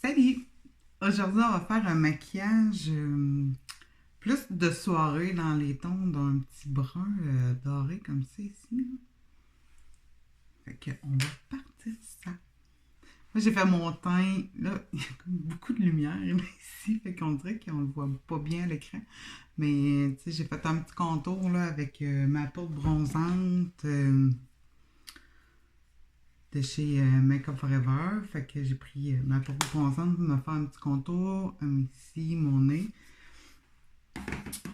Salut! Aujourd'hui, on va faire un maquillage plus de soirée dans les tons d'un petit brun doré comme ça ici. Là. Fait que on va partir ça. Moi, j'ai fait mon teint. Là, il y a comme beaucoup de lumière là, ici. Fait qu'on dirait qu'on le voit pas bien à l'écran. Mais, tu sais, j'ai fait un petit contour là avec ma poudre bronzante de chez Make Up Forever. Fait que j'ai pris ma poudre bronzante pour me faire un petit contour. Ici, mon nez.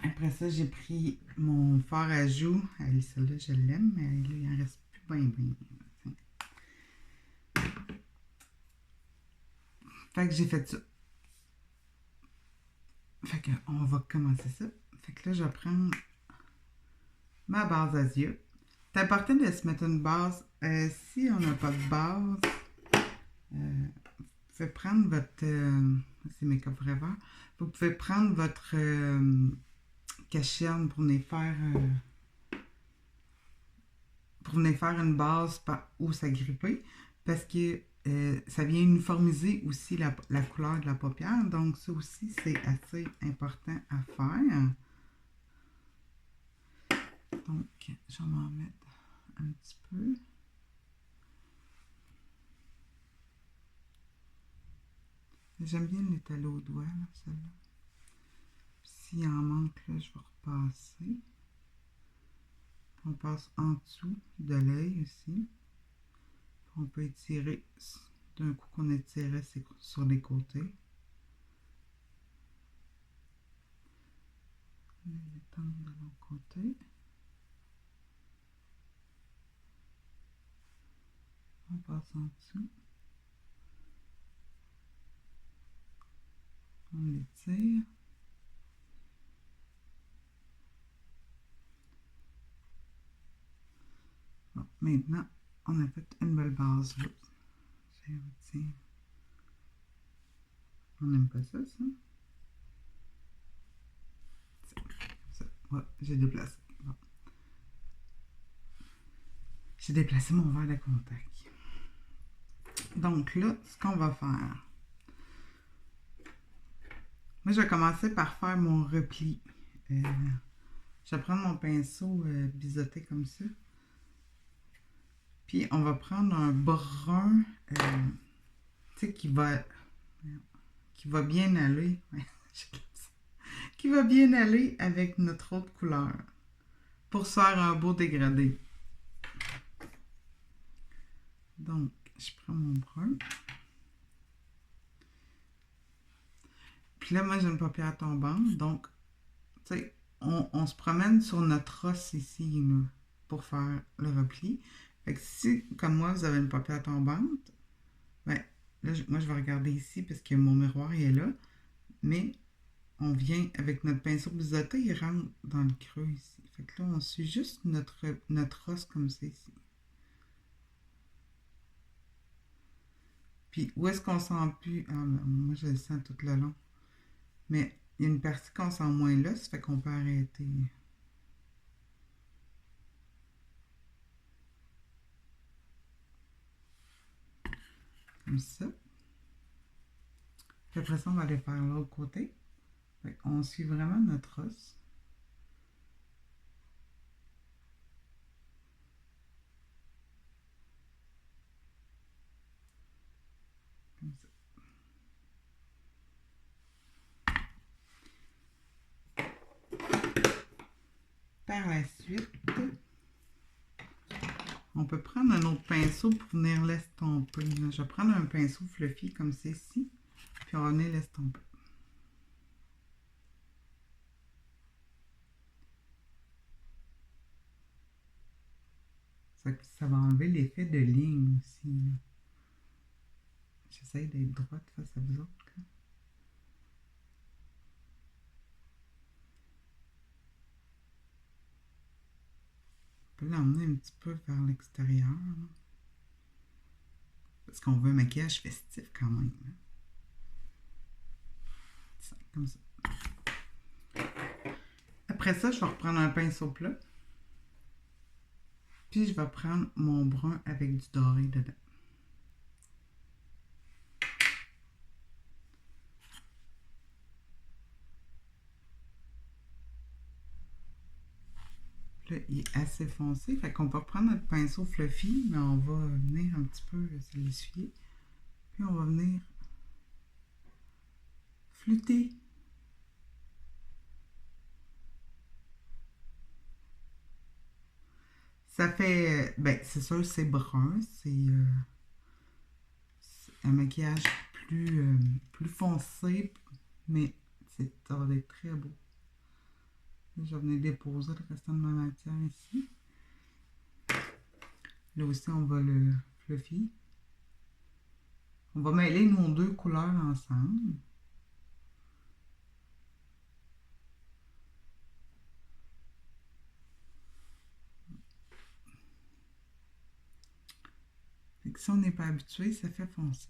Après ça, j'ai pris mon fard à joues. Allez, celle-là, je l'aime, mais là, il en reste plus bien. Fait que j'ai fait ça. Fait que on va commencer ça. Fait que là, je vais prendre ma base à yeux. C'est important de se mettre une base. Si on n'a pas de base, vous pouvez prendre votre... c'est Make Up Forever. Vous pouvez prendre votre cacherne pour venir faire... pour venir faire une base où s'agripper parce que ça vient uniformiser aussi la couleur de la paupière. Donc, ça aussi, c'est assez important à faire. Donc, je vais m'en mettre un petit peu. J'aime bien l'étaler au doigt, celle-là. S'il en manque, là, je vais repasser. On passe en dessous de l'œil aussi. On peut étirer d'un coup qu'on étirait sur les côtés. L'étendre de l'autre côté. On passe en dessous. On l'étire. Bon, maintenant, on a fait une belle base là. On n'aime pas ça, ça? Ça. Ouais, j'ai déplacé. Bon. J'ai déplacé mon verre de contact. Donc là, ce qu'on va faire. Moi, je vais commencer par faire mon repli. Je vais prendre mon pinceau biseauté comme ça. Puis, on va prendre un brun, tu sais, qui va bien aller. Qui va bien aller avec notre autre couleur. Pour se faire un beau dégradé. Donc, je prends mon brun. Puis là, moi, j'ai une paupière tombante. Donc, tu sais, on se promène sur notre os ici, là, pour faire le repli. Fait que si, comme moi, vous avez une paupière tombante, ben, là, moi, je vais regarder ici parce que mon miroir, il est là. Mais, on vient avec notre pinceau biseauté, il rentre dans le creux ici. Fait que là, on suit juste notre os comme ça ici. Puis, où est-ce qu'on sent plus? Ah, ben, moi, je le sens tout le long. Mais, il y a une partie qu'on sent moins là, ça fait qu'on peut arrêter. Comme ça. Puis après ça, on va aller faire l'autre côté. Fait on suit vraiment notre os. Comme ça. Par la suite, on peut prendre un autre pinceau pour venir l'estomper. Je vais prendre un pinceau fluffy comme ceci, puis on va venir l'estomper. Ça va enlever l'effet de ligne aussi. J'essaie d'être droite face à vous autres. Là. On peut l'emmener un petit peu vers l'extérieur. Parce qu'on veut un maquillage festif quand même. Ça, comme ça. Après ça, je vais reprendre un pinceau plat. Puis je vais prendre mon brun avec du doré dedans. il est assez foncé. Fait qu'on peut reprendre notre pinceau fluffy, mais on va venir un petit peu se l'essuyer. Puis on va venir flutter. Ça fait, ben c'est sûr c'est brun, c'est un maquillage plus foncé, mais ça va être très beau. Je vais venir déposer le restant de ma matière ici. Là aussi, on va le fluffy. On va mêler nos deux couleurs ensemble. Fait que si on n'est pas habitué, ça fait foncer.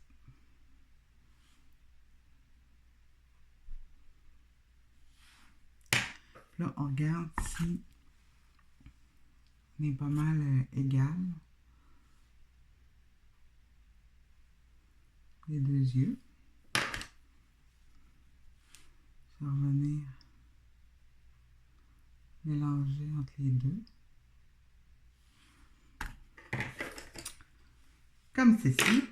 Là, on regarde si on est pas mal égal. Les deux yeux. Je vais revenir mélanger entre les deux. Comme ceci.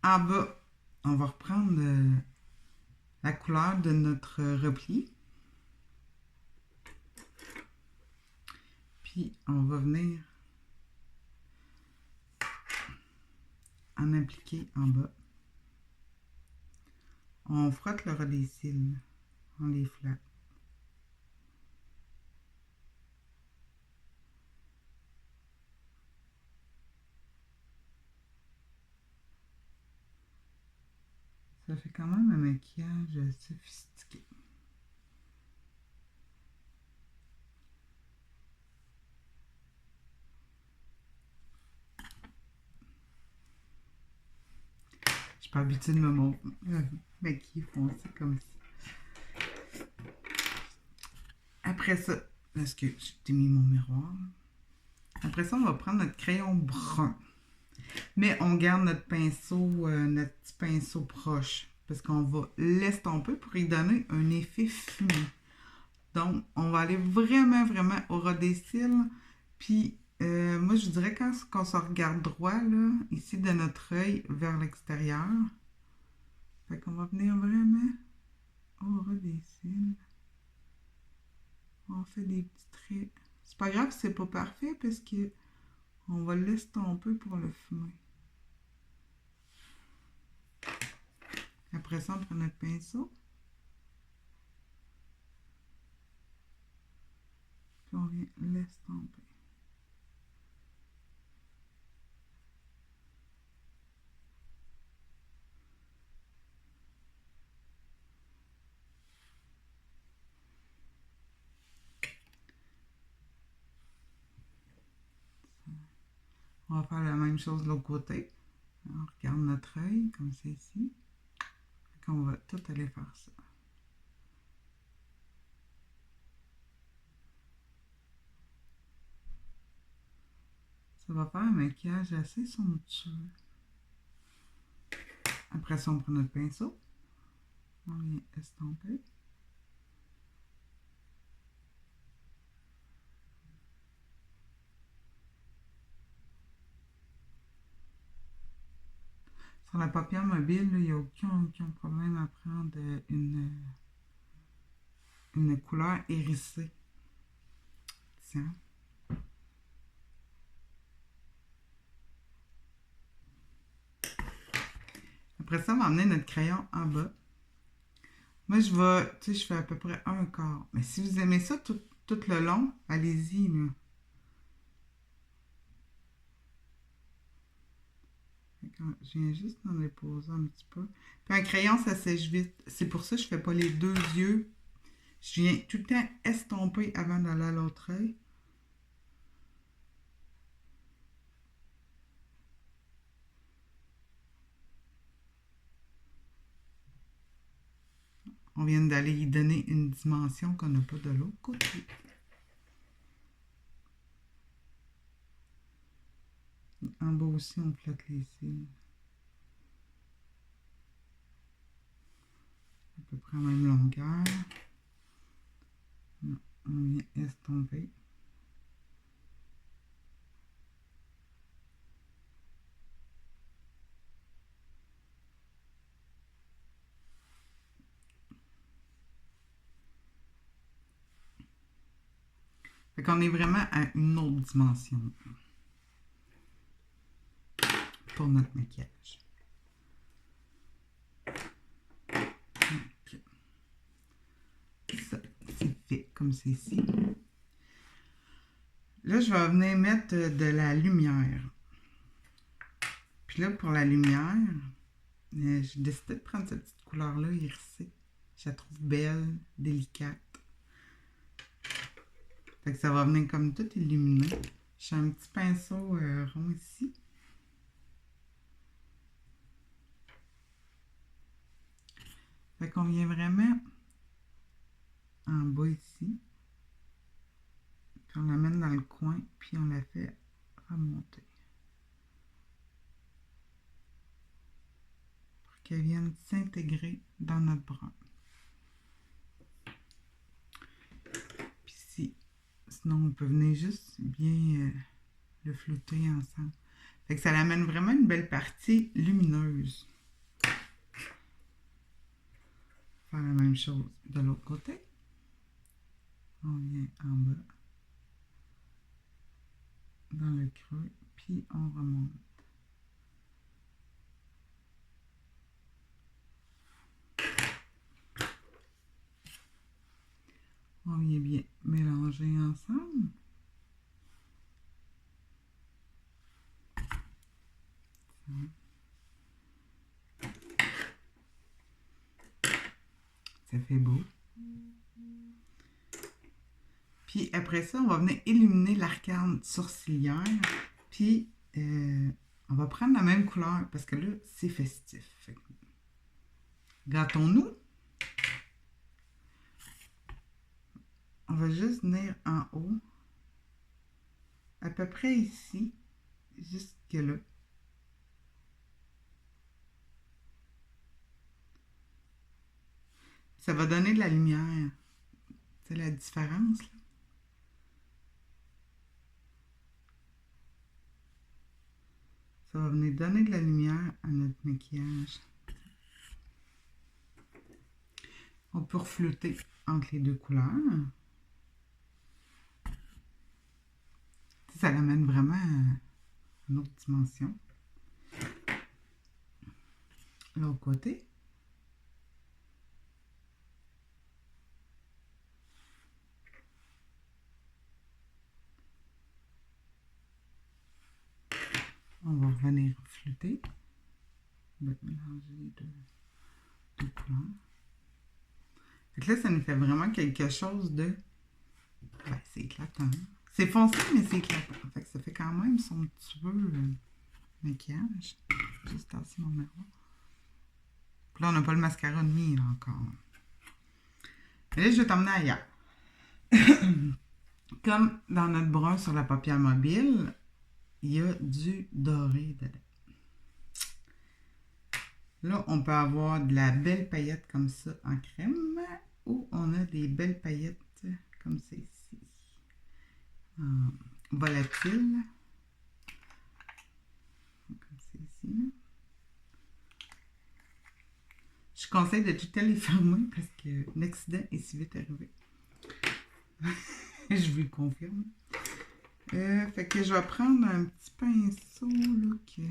En bas, on va reprendre la couleur de notre repli. Puis, on va venir en appliquer en bas. On frotte le ras des cils. On les flatte. Ça fait quand même un maquillage sophistiqué. Je suis pas habituée de me maquiller foncé comme ça. Après ça, parce que j'ai mis mon miroir. Après ça, on va prendre notre crayon brun. Mais on garde notre pinceau, notre petit pinceau proche. Parce qu'on va l'estomper pour y donner un effet fumé. Donc, on va aller vraiment, vraiment au ras des cils. Puis, moi, je dirais quand on se regarde droit, là, ici de notre œil vers l'extérieur. Fait qu'on va venir vraiment au ras des cils. On fait des petits traits. C'est pas grave si c'est pas parfait parce que on va l'estomper pour le fumer. Après ça, on prend notre pinceau. Puis on vient l'estomper. On va faire la même chose de l'autre côté. On regarde notre œil, comme c'est ici. On va tout aller faire ça. Ça va faire un maquillage assez somptueux. Après ça, on prend notre pinceau. On vient estomper. Sur la paupière mobile, il n'y a aucun problème à prendre une couleur hérissée. Tiens. Après ça, on va emmener notre crayon en bas. Moi, je fais à peu près un quart. Mais si vous aimez ça tout le long, allez-y, là. Je viens juste d'en déposer un petit peu. Puis un crayon, ça sèche vite. C'est pour ça que je ne fais pas les deux yeux. Je viens tout le temps estomper avant d'aller à l'autre œil. On vient d'aller y donner une dimension qu'on n'a pas de l'autre côté. En bas aussi, on flotte les cils. À peu près la même longueur. Non. On vient estomper. Fait qu'on est vraiment à une autre dimension pour notre maquillage. Ça, c'est fait comme c'est ici. Là, je vais venir mettre de la lumière. Puis là, pour la lumière, j'ai décidé de prendre cette petite couleur-là, irisée. Je la trouve belle, délicate. Fait que ça va venir comme tout illuminer. J'ai un petit pinceau rond ici. Fait qu'on vient vraiment en bas ici. Puis on l'amène dans le coin, puis on la fait remonter. Pour qu'elle vienne s'intégrer dans notre brun. Puis sinon on peut venir juste bien le flouter ensemble. Fait que ça l'amène vraiment une belle partie lumineuse. Faire la même chose de l'autre côté. On vient en bas. Dans le creux, puis on remonte. On vient bien mélanger ensemble. Ça fait beau. Puis après ça, on va venir illuminer l'arcade sourcilière. Puis on va prendre la même couleur parce que là, c'est festif. Gâtons-nous. On va juste venir en haut. À peu près ici. Jusque là. Ça va donner de la lumière. C'est la différence, là. Ça va venir donner de la lumière à notre maquillage. On peut reflouter entre les deux couleurs. Ça l'amène vraiment à une autre dimension. L'autre côté. On va revenir flouter. On va mélanger deux couleurs. Fait que là, ça nous fait vraiment quelque chose de... Ben, c'est éclatant. C'est foncé, mais c'est éclatant. Fait que ça fait quand même son petit peu maquillage. Juste tasser mon miroir. Puis là, on n'a pas le mascara de mis, là, encore. Mais là, je vais t'emmener ailleurs. Comme dans notre brun sur la paupière mobile, il y a du doré dedans. Là, on peut avoir de la belle paillette comme ça en crème ou on a des belles paillettes comme c'est ici. En volatile. Comme c'est ici. Je conseille de tout les fermer parce qu'un accident est si vite arrivé. Je vous le confirme. Fait que je vais prendre un petit pinceau là que...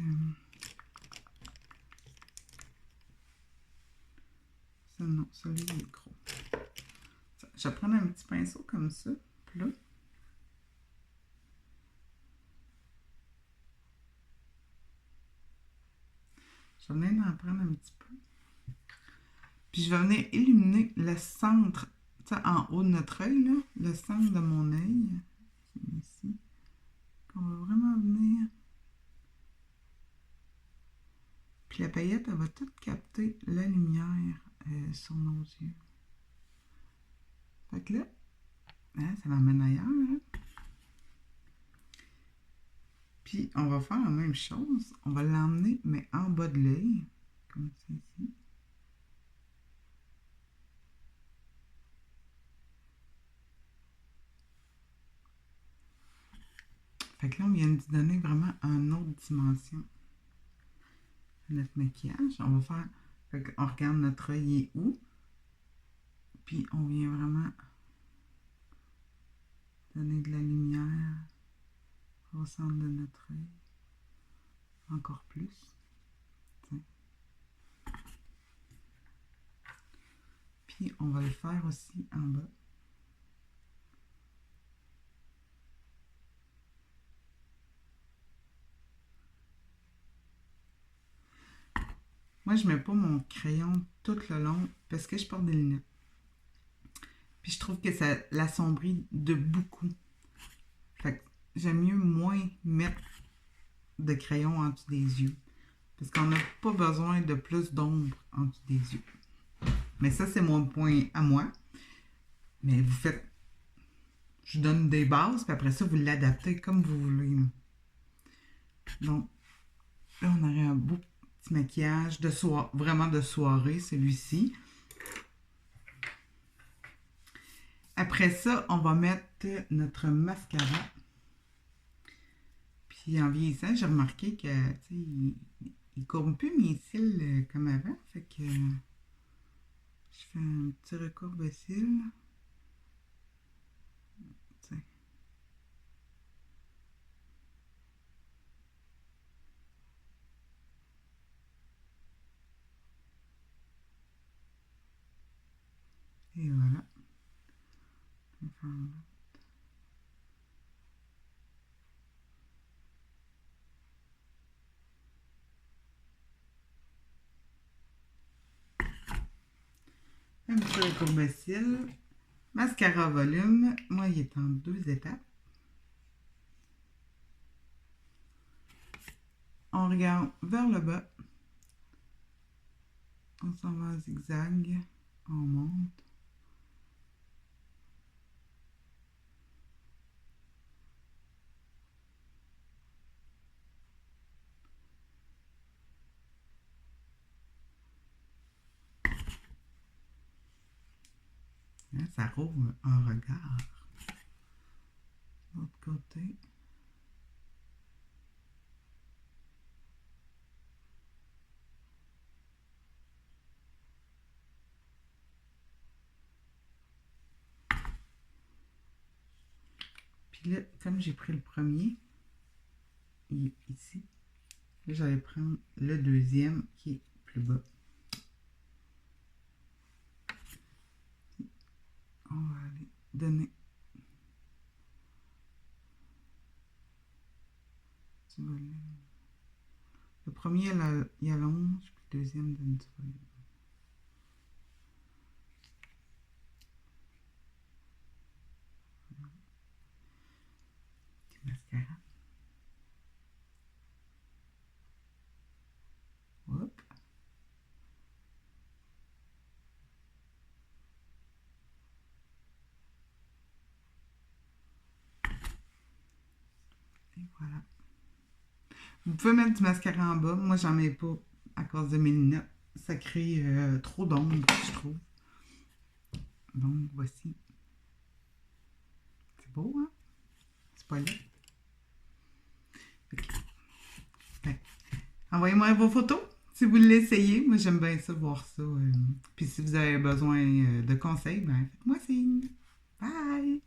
Ça, non, celui-là il est gros. Je vais prendre un petit pinceau comme ça. Puis là, je vais venir en prendre un petit peu. Puis je vais venir illuminer le centre, tu sais, en haut de notre œil, là, le centre de mon œil. Ici. On va vraiment venir. Puis la paillette, elle va tout capter la lumière sur nos yeux. Fait que là, hein, ça m'amène ailleurs. Hein? Puis on va faire la même chose. On va l'emmener, mais en bas de l'œil. Comme ça ici. Fait que là, on vient de donner vraiment une autre dimension à notre maquillage. On va faire... Fait qu'on regarde notre œil est où. Puis on vient vraiment donner de la lumière au centre de notre œil. Encore plus. Tiens. Puis on va le faire aussi en bas. Moi, je mets pas mon crayon tout le long parce que je porte des lunettes. Puis je trouve que ça l'assombrit de beaucoup. Fait que j'aime mieux moins mettre de crayon en dessous des yeux. Parce qu'on n'a pas besoin de plus d'ombre en dessous des yeux. Mais ça, c'est mon point à moi. Mais vous faites... Je donne des bases, puis après ça, vous l'adaptez comme vous voulez. Donc, là, on aurait un beau petit maquillage de vraiment de soirée, celui-ci. Après ça, on va mettre notre mascara. Puis en vieillissant, j'ai remarqué que, il courbe plus mes cils comme avant. Fait que je fais un petit recourbe-cils. Et voilà. Un petit recourbe-cils. Mascara volume. Moi, il est en 2 étapes. On regarde vers le bas. On s'en va en zigzag. On monte. Là, ça rouvre un regard. De l'autre côté. Puis là, comme j'ai pris le premier, ici, là, j'allais prendre le deuxième qui est plus bas. On va aller donner du volume. Le premier, il allonge, puis le deuxième donne du volume. Petit mascara. Hop. Et voilà. Vous pouvez mettre du mascara en bas. Moi, j'en mets pas à cause de mes lunettes. Ça crée trop d'ombre, je trouve. Donc, voici. C'est beau, hein? C'est pas laid. Okay. Envoyez-moi vos photos si vous l'essayez. Moi, j'aime bien ça, voir ça. Puis si vous avez besoin de conseils, ben, faites-moi signe. Bye!